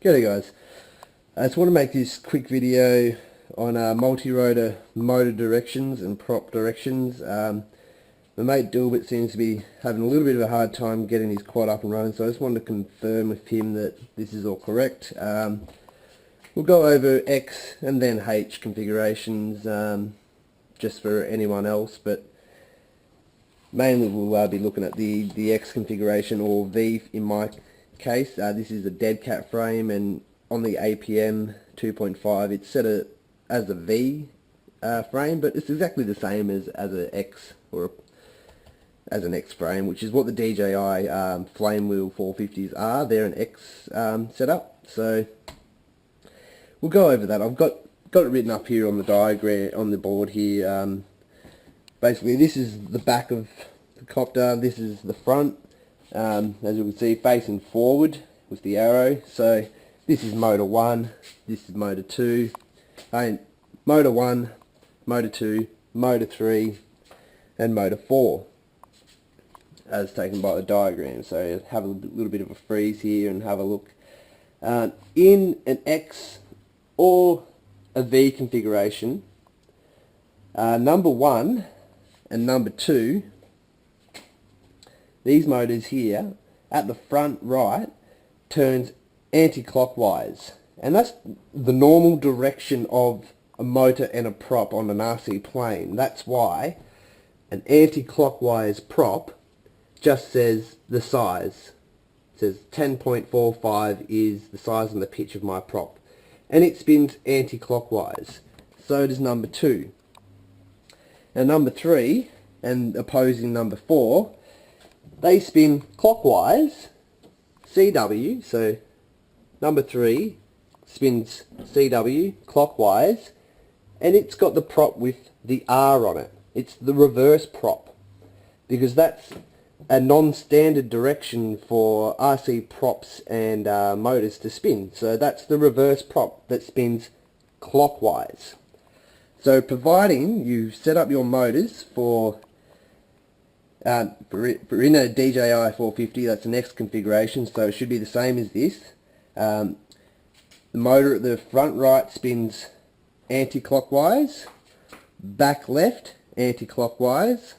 G'day guys, I just want to make this quick video on multi-rotor motor directions and prop directions. My mate Dilbert seems to be having a little bit of a hard time getting his quad up and running, so I just wanted to confirm with him that this is all correct. We'll go over X and then H configurations just for anyone else, but mainly we'll be looking at the X configuration, or V in my case. This is a dead cat frame, and on the APM 2.5 it's set as a V frame, but it's exactly the same as an X or as an X frame, which is what the DJI flame wheel 450s are. They're an X setup, so we'll go over that. I've got it written up here on the diagram on the board here. Basically, this is the back of the copter, this is the front. As you can see, facing forward with the arrow. So this is motor 1, this is motor 2, motor 1, motor 2, motor 3 and motor 4 as taken by the diagram. So have a little bit of a freeze here and have a look. In an X or a V configuration, number 1 and number 2, these motors here at the front right turns anti-clockwise, and that's the normal direction of a motor and a prop on an RC plane. That's why an anti-clockwise prop just says the size. It says 10.45 is the size and the pitch of my prop, and it spins anti-clockwise. So does number 2. Now number 3 and opposing number 4, they spin clockwise, CW, so number 3 spins CW clockwise, and it's got the prop with the R on it. It's the reverse prop, because that's a non-standard direction for RC props and motors to spin. So that's the reverse prop that spins clockwise. So providing you set up your motors for in a DJI 450, that's the next configuration, so it should be the same as this. The motor at the front right spins anti-clockwise, back left anti-clockwise,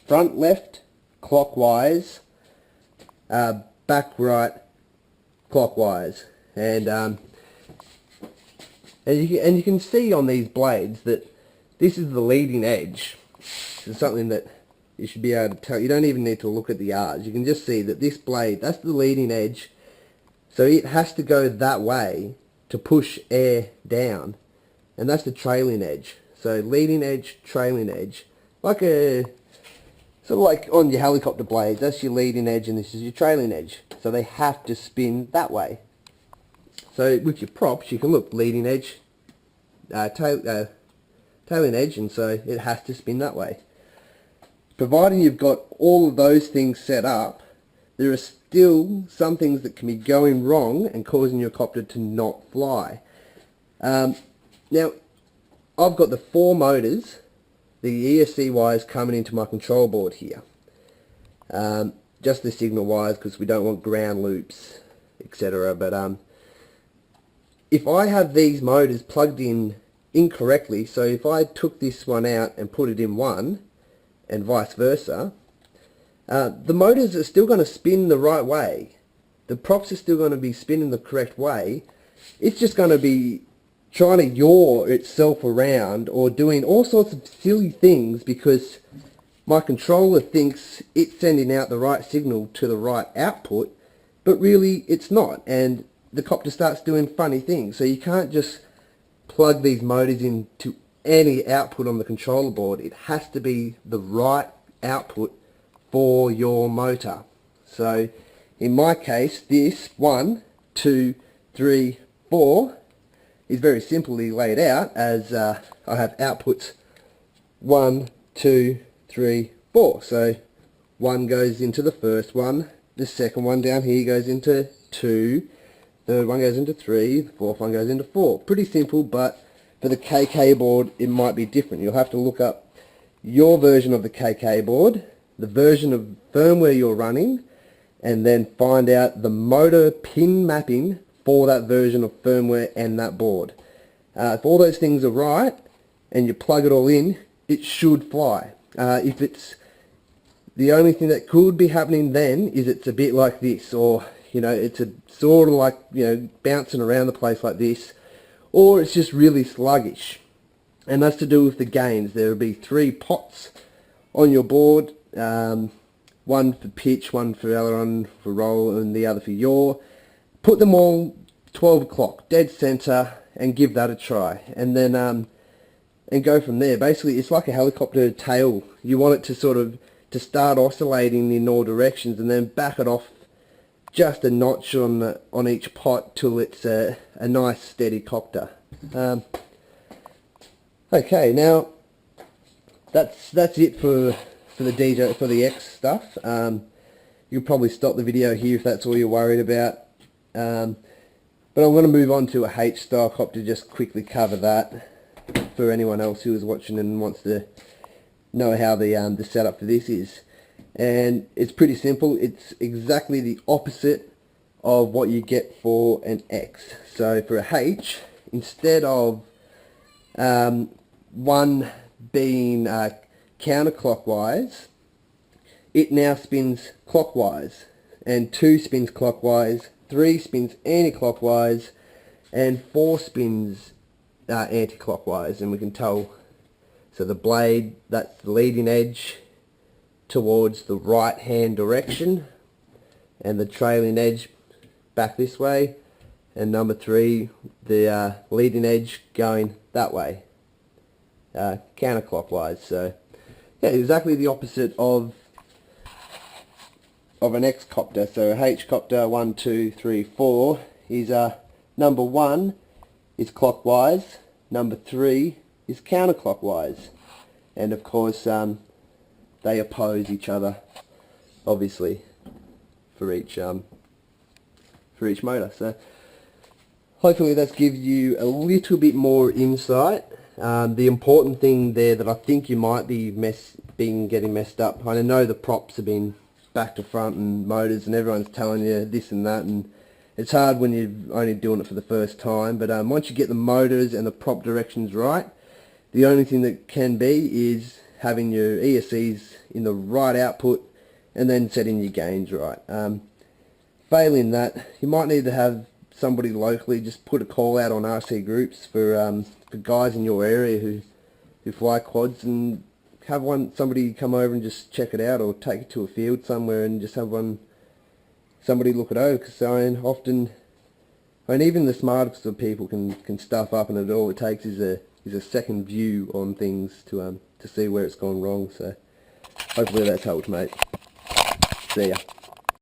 front left clockwise, back right clockwise, and you can see on these blades that this is the leading edge. It's something that you should be able to tell. You don't even need to look at the R's. You can just see that this blade, that's the leading edge. So it has to go that way to push air down. And that's the trailing edge. So leading edge, trailing edge. Like sort of like on your helicopter blades, that's your leading edge and this is your trailing edge. So they have to spin that way. So with your props, you can look leading edge, trailing edge, and so it has to spin that way. Providing you've got all of those things set up, there are still some things that can be going wrong and causing your copter to not fly. Now, I've got the 4 motors, the ESC wires coming into my control board here. Just the signal wires, because we don't want ground loops, etc. But if I have these motors plugged in incorrectly, so if I took this one out and put it in one, and vice versa, the motors are still going to spin the right way. The props are still going to be spinning the correct way. It's just going to be trying to yaw itself around or doing all sorts of silly things because my controller thinks it's sending out the right signal to the right output, but really it's not, and the copter starts doing funny things. So you can't just plug these motors into any output on the controller board. It has to be the right output for your motor. So in my case, this 1, 2, 3, 4 is very simply laid out as I have outputs 1, 2, 3, 4. So 1 goes into the first one, the second one down here goes into 2, third one goes into 3, the fourth one goes into 4. Pretty simple, but for the KK board it might be different. You'll have to look up your version of the KK board, the version of firmware you're running, and then find out the motor pin mapping for that version of firmware and that board. If all those things are right and you plug it all in, it should fly. If it's the only thing that could be happening then is it's a bit like this, or it's a sort of like bouncing around the place like this, or it's just really sluggish, and that's to do with the gains. There will be 3 pots on your board, one for pitch, one for aileron, for roll, and the other for yaw. Put them all 12 o'clock, dead center, and give that a try, and then and go from there. Basically, it's like a helicopter tail. You want it to sort of start oscillating in all directions, and then back it off just a notch on each pot till it's a nice steady copter. Okay, now that's it for the X stuff. You'll probably stop the video here if that's all you're worried about. But I'm going to move on to a H style copter, just quickly cover that for anyone else who is watching and wants to know how the setup for this is. And it's pretty simple. It's exactly the opposite of what you get for an X. So for a H, instead of one being counterclockwise, it now spins clockwise, and 2 spins clockwise, 3 spins anti-clockwise, and 4 spins anti-clockwise. And we can tell, so the blade, that's the leading edge towards the right hand direction, and the trailing edge back this way, and number 3, the leading edge going that way, counterclockwise. So yeah, exactly the opposite of an X copter. So a H copter 1, 2, 3, 4 is number 1 is clockwise, number 3 is counterclockwise, and of course they oppose each other, obviously, for each motor. So hopefully that's gives you a little bit more insight. The important thing there that I think you might be getting messed up, I know the props have been back to front and motors, and everyone's telling you this and that, and it's hard when you're only doing it for the first time, but once you get the motors and the prop directions right, the only thing that can be is having your ESCs in the right output and then setting your gains right. Failing that, you might need to have somebody locally just put a call out on RC groups for guys in your area who fly quads, and have somebody come over and just check it out, or take it to a field somewhere and just have somebody look it over. Because often, even the smartest of people can stuff up, and all it takes is a second view on things to see where it's gone wrong. So hopefully that's helped, mate. See ya.